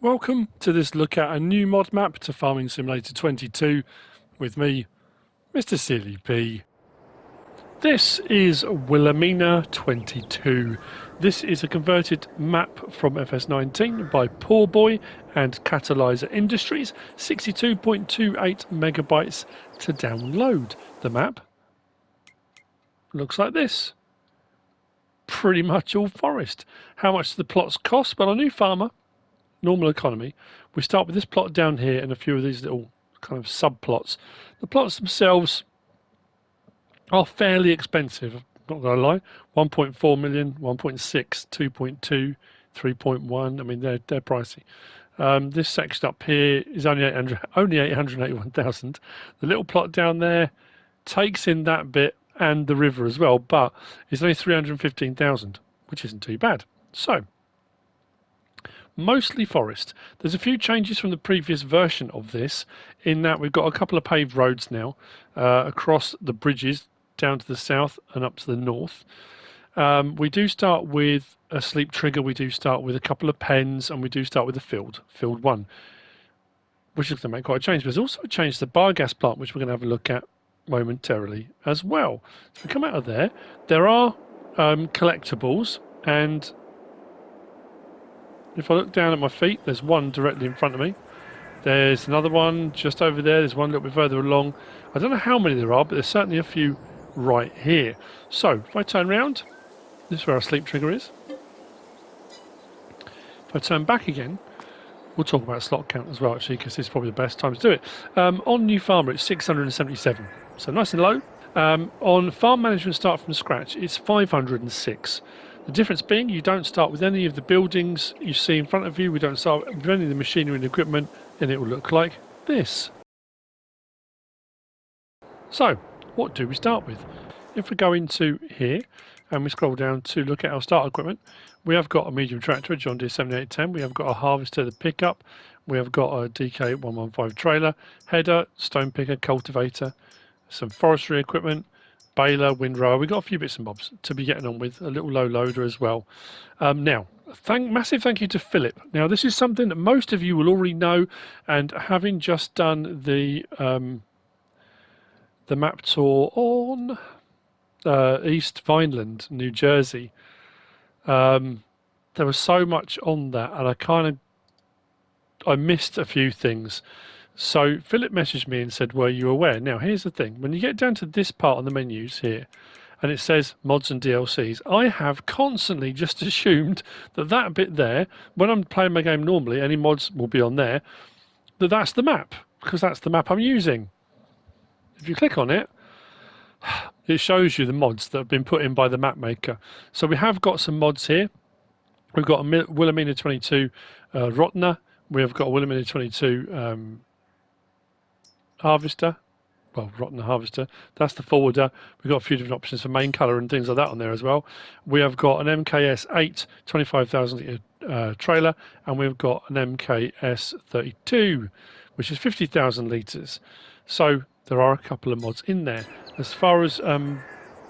Welcome to this look at a new mod map to Farming Simulator 22 with me, MrSealyp. This is Wilhelmina 22. This is a converted map from FS19 by Poorboy and Catalyzer Industries, 62.28 megabytes to download. The map looks like this. Pretty much all forest. How much do the plots cost? Well, a new farmer, normal economy, we start with this plot down here and a few of these little kind of subplots. The plots themselves are fairly expensive, not going to lie. 1.4 million, 1.6, 2.2, 3.1. I mean, they're pricey. This section up here is only 881,000. The little plot down there takes in that bit and the river as well, but it's only 315,000, which isn't too bad. So, mostly forest. There's a few changes from the previous version of this in that we've got a couple of paved roads now across the bridges down to the south and up to the north. We do start with a sleep trigger, we do start with a couple of pens, and we do start with a field 1, which is going to make quite a change. But there's also a change to the biogas plant, which we're going to have a look at momentarily as well. So we come out of there. There are collectibles, and if I look down at my feet, there's one directly in front of me. There's another one just over there. There's one a little bit further along. I don't know how many there are, but there's certainly a few right here. So if I turn round, this is where our sleep trigger is. If I turn back again, we'll talk about slot count as well, actually, because this is probably the best time to do it. On New Farmer, it's 677, so nice and low. On Farm Management Start from Scratch, it's 506. The difference being you don't start with any of the buildings you see in front of you. We don't start with any of the machinery and equipment, and it will look like this. So, what do we start with? If we go into here and we scroll down to look at our start equipment, we have got a medium tractor, a John Deere 7810. We have got a harvester, the pickup. We have got a DK115 trailer, header, stone picker, cultivator, some forestry equipment, baler, windrower. We've got a few bits and bobs to be getting on with, a little low loader as well. Now, massive thank you to Philip. Now, this is something that most of you will already know, and having just done the map tour on East Vineland, New Jersey, there was so much on that, and I missed a few things. So Philip messaged me and said, were you aware? Now, here's the thing. When you get down to this part on the menus here, and it says mods and DLCs, I have constantly just assumed that bit there, when I'm playing my game normally, any mods will be on there, that's the map, because that's the map I'm using. If you click on it, it shows you the mods that have been put in by the map maker. So we have got some mods here. We've got a Wilhelmina 22 Rotner. We have got a Wilhelmina 22 harvester. Well, Rotner harvester. That's the forwarder. We've got a few different options for main colour and things like that on there as well. We have got an MKS 8 25,000 litre trailer, and we've got an MKS 32, which is 50,000 litres. So there are a couple of mods in there. As far as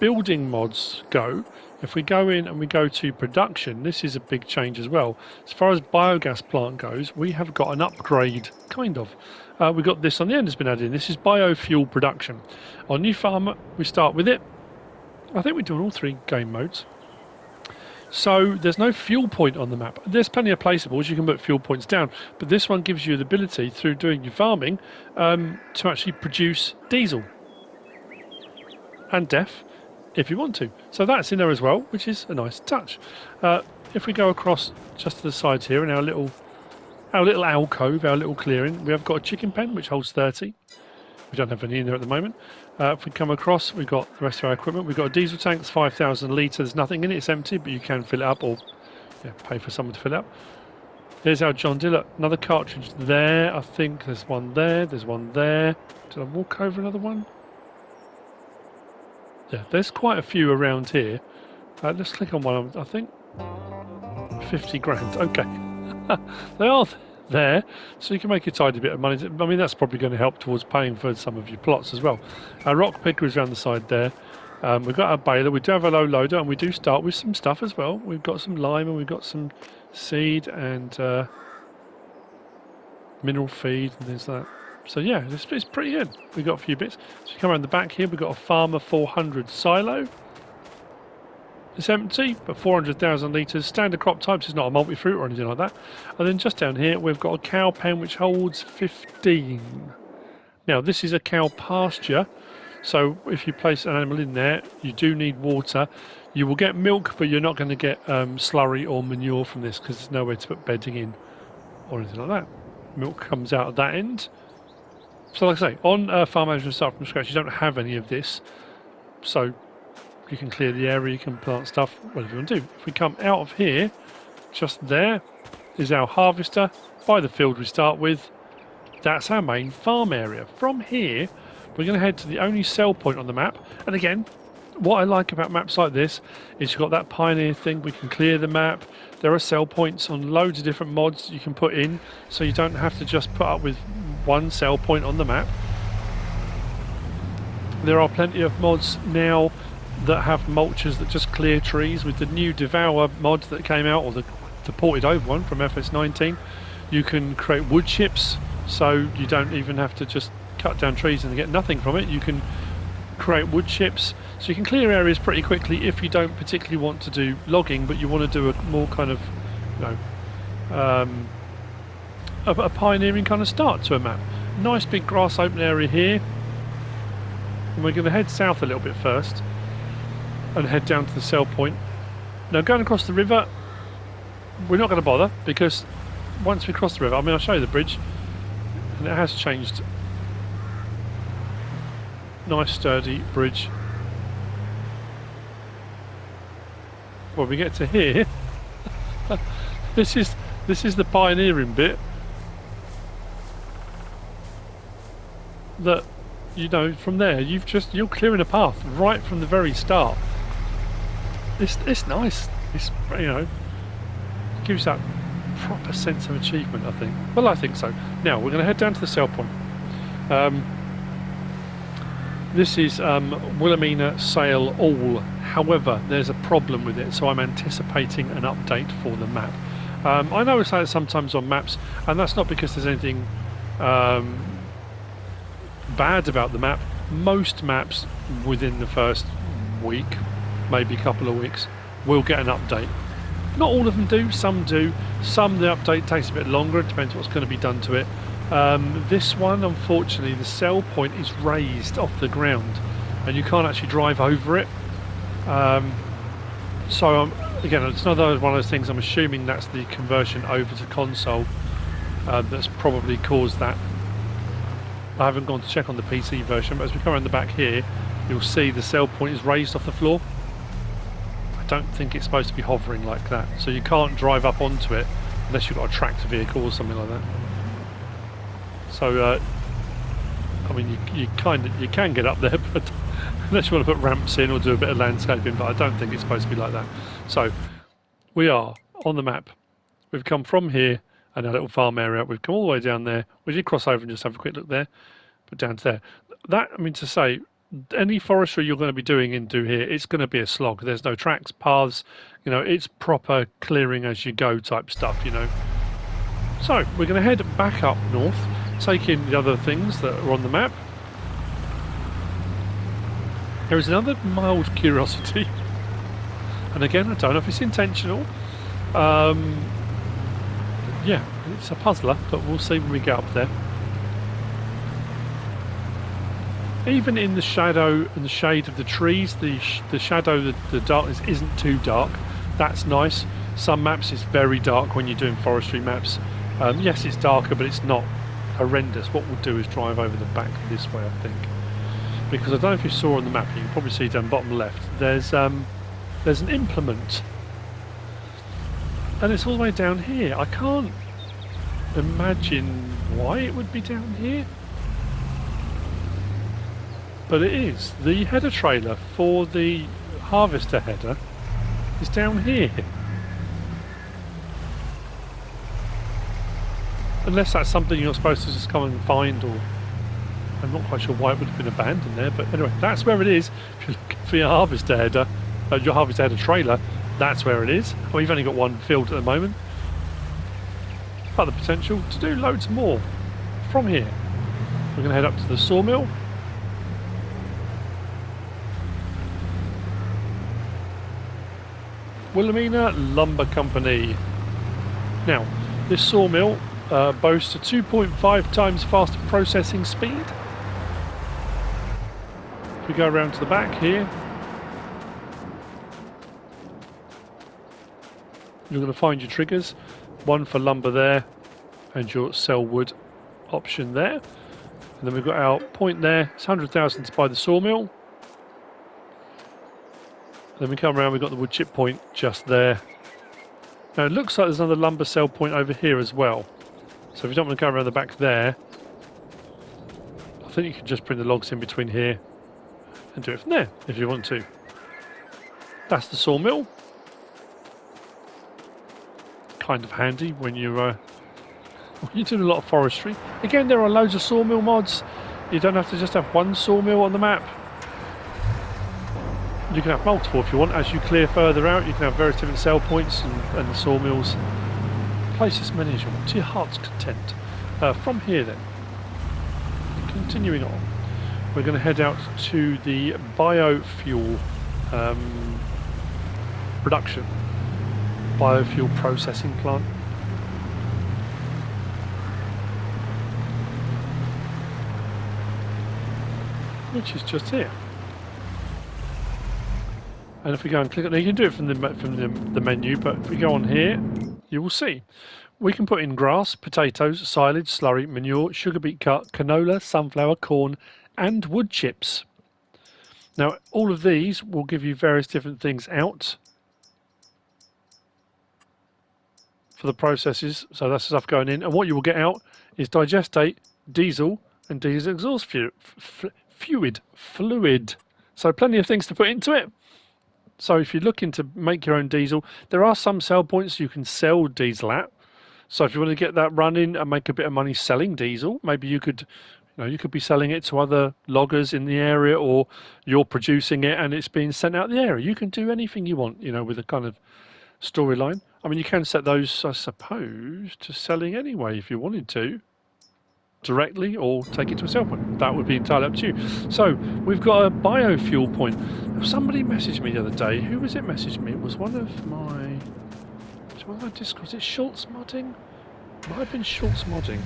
building mods go, if we go in and we go to production, this is a big change as well. As far as biogas plant goes, we have got an upgrade, kind of. We've got this on the end has been added in. This is biofuel production. On New Farmer, we start with it. I think we're doing all 3 game modes. So there's no fuel point on the map. There's plenty of placeables, you can put fuel points down, but this one gives you the ability through doing your farming to actually produce diesel and DEF if you want to. So that's in there as well, which is a nice touch. If we go across just to the sides here in our little alcove, our little clearing, we have got a chicken pen which holds 30. We don't have any in there at the moment. If we come across, we've got the rest of our equipment. We've got a diesel tank that's 5,000 litres. There's nothing in it, it's empty, but you can fill it up or pay for someone to fill it up. There's our John Deere. Another cartridge there. I think there's one there. There's one there. Did I walk over another one? Yeah, there's quite a few around here. Let's click on one. I think 50 grand. Okay. They are there, so you can make a tidy bit of money. I mean, that's probably going to help towards paying for some of your plots as well. Our rock picker is around the side there. We've got our baler. We do have a low loader, and we do start with some stuff as well. We've got some lime, and we've got some seed, and mineral feed, and there's that. So yeah, it's pretty good. We've got a few bits. So you come around the back here, we've got a Farmer 400 silo. It's empty, but 400,000 litres. Standard crop types, is not a multi-fruit or anything like that. And then just down here, we've got a cow pen which holds 15. Now, this is a cow pasture, so if you place an animal in there, you do need water. You will get milk, but you're not going to get slurry or manure from this because there's nowhere to put bedding in or anything like that. Milk comes out at that end. So like I say, on farm management start from scratch, you don't have any of this. So you can clear the area, you can plant stuff, whatever you want to do. If we come out of here, just there is our harvester. By the field we start with, that's our main farm area. From here, we're going to head to the only sell point on the map. And again, what I like about maps like this is you've got that pioneer thing, we can clear the map. There are sell points on loads of different mods you can put in, so you don't have to just put up with one sell point on the map. There are plenty of mods now that have mulchers that just clear trees. With the new Devour mod that came out, or the ported over one from FS19, you can create wood chips, so you don't even have to just cut down trees and get nothing from it. You can create wood chips, so you can clear areas pretty quickly if you don't particularly want to do logging, but you want to do a more kind of, you know, a pioneering kind of start to a map. Nice big grass open area here, and we're going to head south a little bit first and head down to the sell point. Now, going across the river, we're not going to bother, because once we cross the river, I mean, I'll show you the bridge, and it has changed. Nice sturdy bridge. When we get to here, this is the pioneering bit that, you know, from there you're clearing a path right from the very start. It's nice. It's, you know, gives that proper sense of achievement, I think. Well, I think so. Now we're going to head down to the sell point. This is Wilhelmina sale all. However, there's a problem with it, so I'm anticipating an update for the map. I know it's like sometimes on maps, and that's not because there's anything bad about the map. Most maps within the first week, maybe a couple of weeks, will get an update. Not all of them do, some do. Some, the update takes a bit longer, it depends what's going to be done to it. This one, unfortunately, the sell point is raised off the ground and you can't actually drive over it. So again, it's another one of those things. I'm assuming that's the conversion over to console that's probably caused that. I haven't gone to check on the PC version, but as we come around the back here, you'll see the sell point is raised off the floor. I don't think it's supposed to be hovering like that, so you can't drive up onto it unless you've got a tractor vehicle or something like that. So I mean, you can get up there, but unless you want to put ramps in or do a bit of landscaping, but I don't think it's supposed to be like that. So we are on the map. We've come from here and a little farm area. We've come all the way down there. We did cross over and just have a quick look there, but down to there. That, I mean, to say, any forestry you're going to be doing into here, it's going to be a slog. There's no tracks, paths, you know, it's proper clearing as you go type stuff, you know. So we're going to head back up north, take in the other things that are on the map. There is another mild curiosity, and again, I don't know if it's intentional. Yeah, it's a puzzler, but we'll see when we get up there. Even in the shadow and the shade of the trees, the shadow, the darkness isn't too dark. That's nice. Some maps it's very dark when you're doing forestry maps. Yes, it's darker, but it's not horrendous. What we'll do is drive over the back this way, I think, because I don't know if you saw on the map. You can probably see down bottom left. There's an implement, and it's all the way down here. I can't imagine why it would be down here, but it is. The header trailer for the harvester header is down here. Unless that's something you're supposed to just come and find, or I'm not quite sure why it would have been abandoned there, but anyway, that's where it is. If you're looking for your harvester header, trailer, that's where it is. Well, you've only got one field at the moment. up the potential to do loads more from here. We're going to head up to the sawmill. Wilhelmina Lumber Company. Now, this sawmill boasts a 2.5 times faster processing speed. If we go around to the back here, you're going to find your triggers. One for lumber there, and your sell wood option there. And then we've got our point there. It's 100,000 to buy the sawmill. Then we come around, we've got the wood chip point just there. Now it looks like there's another lumber sell point over here as well. So if you don't want to go around the back there, I think you can just bring the logs in between here and do it from there if you want to. That's the sawmill. Kind of handy when you're doing a lot of forestry. Again, there are loads of sawmill mods. You don't have to just have one sawmill on the map. You can have multiple if you want. As you clear further out, you can have various different sell points and the sawmills. Place as many as you want to your heart's content. From here then, continuing on, we're going to head out to the biofuel production, biofuel processing plant. Which is just here. And if we go and click on it, you can do it from the menu, but if we go on here, you will see. We can put in grass, potatoes, silage, slurry, manure, sugar beet cut, canola, sunflower, corn, and wood chips. Now, all of these will give you various different things out for the processes. So that's stuff going in. And what you will get out is digestate, diesel, and diesel exhaust fluid. So plenty of things to put into it. So if you're looking to make your own diesel, there are some sell points you can sell diesel at. So if you want to get that running and make a bit of money selling diesel, maybe you could be selling it to other loggers in the area, or you're producing it and it's being sent out the area. You can do anything you want, with a kind of storyline. I mean, you can set those, I suppose, to selling anyway if you wanted to, directly, or take it to a sell point. That would be entirely up to you. So we've got a biofuel point. Somebody messaged me the other day. Who was it messaged me? It was one of my Discord. Was it Schultz Modding? Might have been Schultz Modding.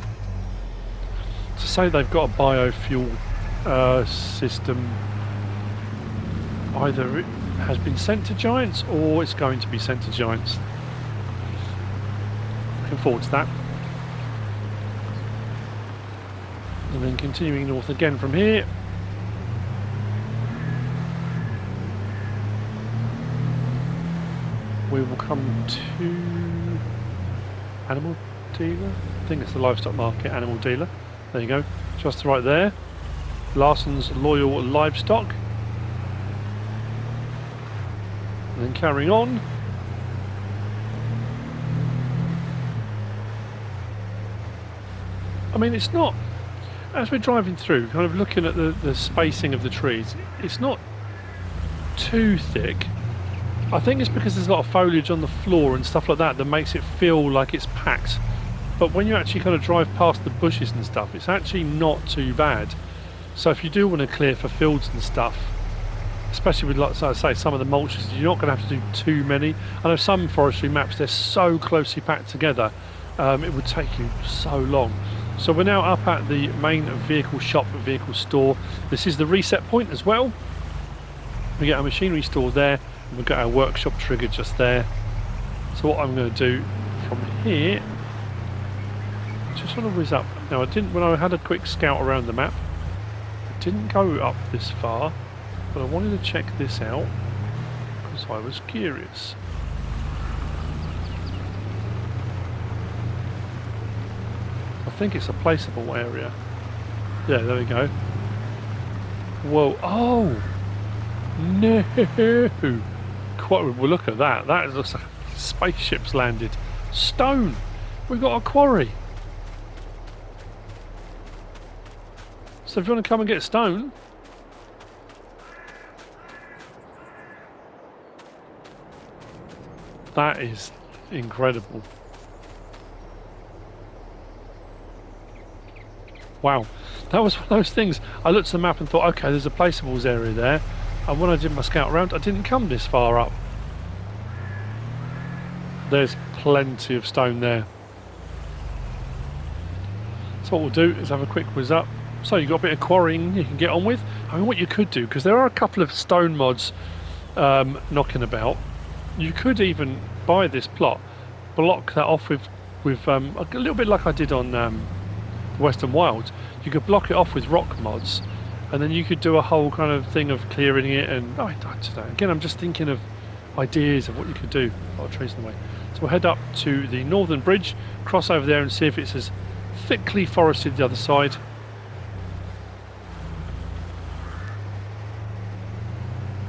To say they've got a biofuel system. Either it has been sent to Giants or it's going to be sent to Giants. Looking forward to that. And then continuing north again from here. We will come to animal dealer. I think it's the livestock market, animal dealer. There you go, just right there. Larson's Loyal Livestock. And then carrying on. I mean, it's not, as we're driving through, kind of looking at the spacing of the trees, it's not too thick. I think it's because there's a lot of foliage on the floor and stuff like that that makes it feel like it's packed. But when you actually kind of drive past the bushes and stuff, it's actually not too bad. So if you do want to clear for fields and stuff, especially with, like I say, some of the mulches, you're not going to have to do too many. I know some forestry maps, they're so closely packed together, it would take you so long. So we're now up at the main vehicle shop, vehicle store. This is the reset point as well. We get our machinery store there, and we've got our workshop trigger just there. So what I'm going to do from here, just want to whiz up. Now I didn't, when I had a quick scout around the map, I didn't go up this far, but I wanted to check this out because I was curious. I think it's a placeable area. Yeah, there we go. Whoa, oh! No! Quite, well, look at that. That looks like spaceships landed. Stone! We've got a quarry. So if you want to come and get stone, that is incredible. Wow, that was one of those things. I looked at the map and thought, okay, there's a placeables area there. And when I did my scout round, I didn't come this far up. There's plenty of stone there. So what we'll do is have a quick whiz up. So you've got a bit of quarrying you can get on with. I mean, what you could do, because there are a couple of stone mods knocking about, you could even buy this plot, block that off with a little bit like I did on Western Wilds. You could block it off with rock mods, and then you could do a whole kind of thing of clearing it. And I don't know. Again, I'm just thinking of ideas of what you could do. A lot of trees in the way. So we'll head up to the northern bridge, cross over there, and see if it's as thickly forested the other side.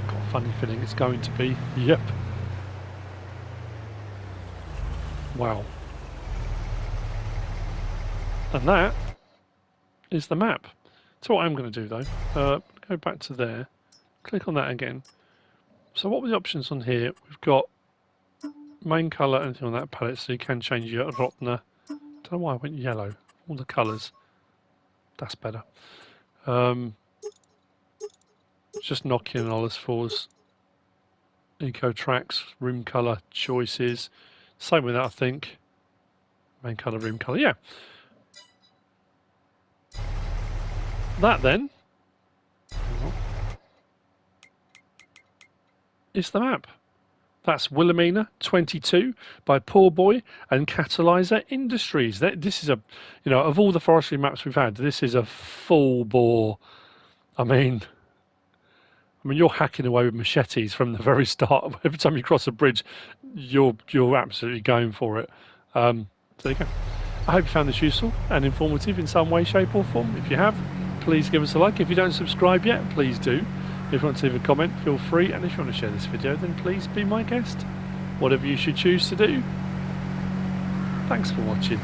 Got a funny feeling it's going to be. Yep. Wow. And that is the map. So what I'm going to do though, go back to there, click on that again. So what were the options on here? We've got main colour, anything on that palette, so you can change your Rotner. Don't know why I went yellow. All the colours. That's better. Just knock in all as fours. Eco tracks, room colour choices. Same with that, I think. Main colour, room colour, yeah. That then is the map. That's Wilhelmina 22 by Poorboy and Catalyzer Industries. This is a, you know, of all the forestry maps we've had, this is a full bore. I mean, you're hacking away with machetes from the very start. Every time you cross a bridge, you're absolutely going for it. So there you go. I hope you found this useful and informative in some way, shape or form. If you have, please give us a like. If you don't subscribe yet, please do. If you want to leave a comment, feel free. And if you want to share this video, then please be my guest. Whatever you should choose to do. Thanks for watching.